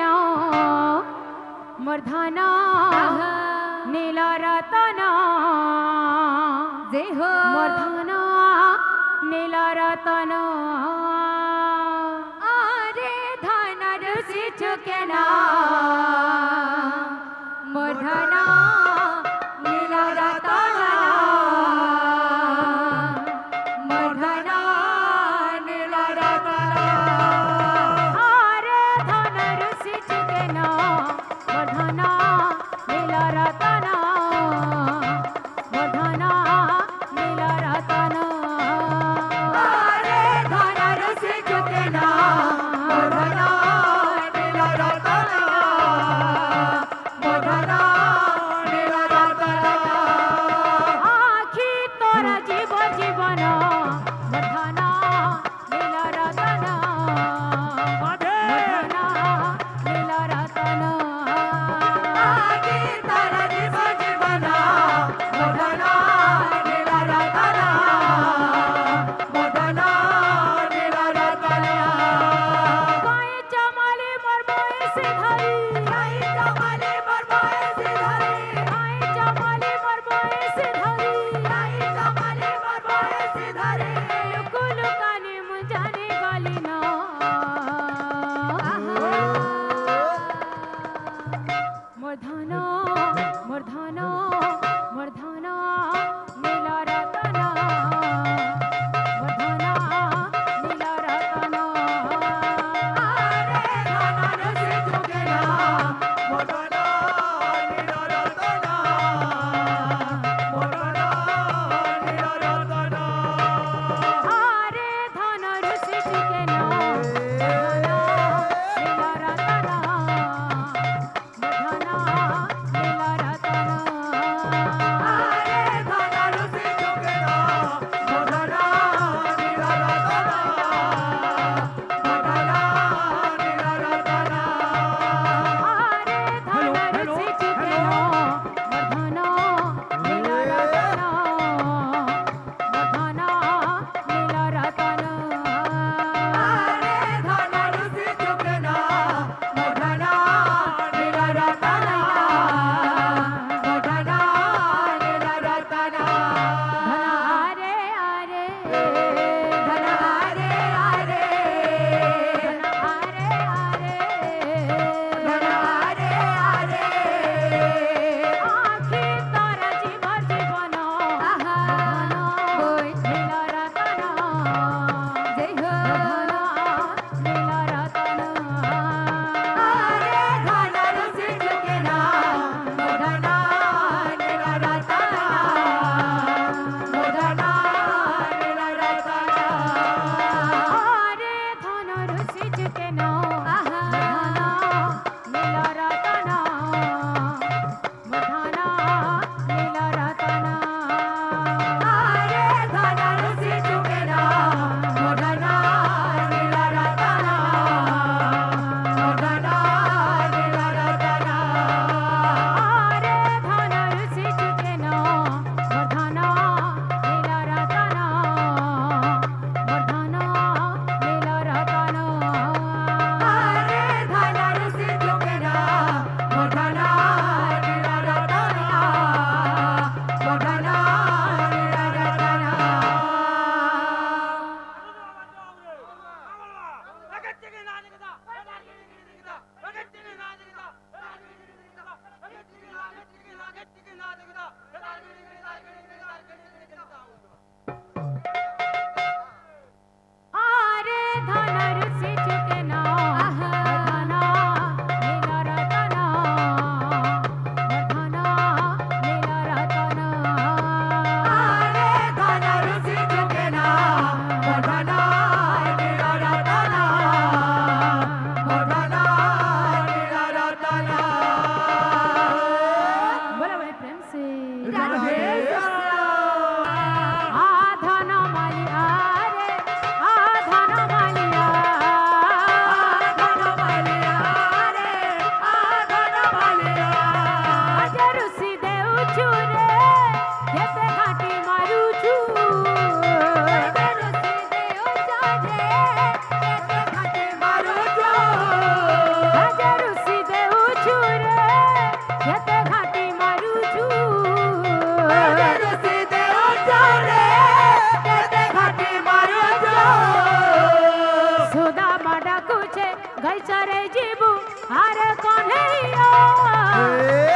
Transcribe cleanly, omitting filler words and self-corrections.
ना मोर धन नील रतन जय हो मोर धन नील रतन आरे धन रुचि चुके ना मोर धन नील रतन मोर धन नील रतन आरे धन रुचि चुके ना मोर धन नील रतन मोर धन नील रतन आरे धन रुचि चुके ना मोर धन नील रतन मोर धन नील रतन आखि तोरा जीव जीवन मोर धन नील रतन मोर धन नील रतन आगे तारा जीव जीवन मोर धन नील रतन मोर धन नील रतन गाय चमाली मोर बयसी धरी गाय चमाली मोर बयसी धरी गाय चमाली मोर बयसी धरी गाय चमाली मोर बयसी धरी कुल कानी मुजाने गली ना मोर धन मोर धन मोर धन नील रतन मोर धन नील रतन आरे धन रुचि चुके ना मोर धन नील रतन मोर धन नील रतन आरे धन रुचि चुके ना धन नील रतन मोर धन नील रतन आरे धन रुचि चुके ना मोर धन नील रतन मोर धन नील रतन आरे धन रुचि चुके ना मोर धन नील रतन मोर धन नील रतन आरे धन रुचि चुके ना मोर धन नील रतन मोर धन नील रतन आरे आरे धन आरे आरे आरे आरे धन आरे आरे आखि तोरा जीव जीवन आहा बोल नील रतन जय हो धन नील रतन आरे धन रुचि चुके ना मोर धन नील रतन मोर धन नील रतन आरे धन रुचि चुके ना आहा धन नील रतन मोर धन नील रतन आरे धन रुचि चुके ना मोर धन नील रतन मोर धन नील रतन आरे धन रुचि चुके ना मोर धन नील रतन मोर धन नील रतन आरे धन रुचि चुके ना मोर धन नील रतन मोर धन नील रतन आरे धन रुचि चुके ना धन नील रतन धन नील रतन आरे धन रुचि चुके ना मोर धन नील रतन मोर धन नील रतन बोला भाई प्रेम से राधे आ धन माली आरे आ धन मालिया গাইছারে জীবু আর কন্হেইয়া এ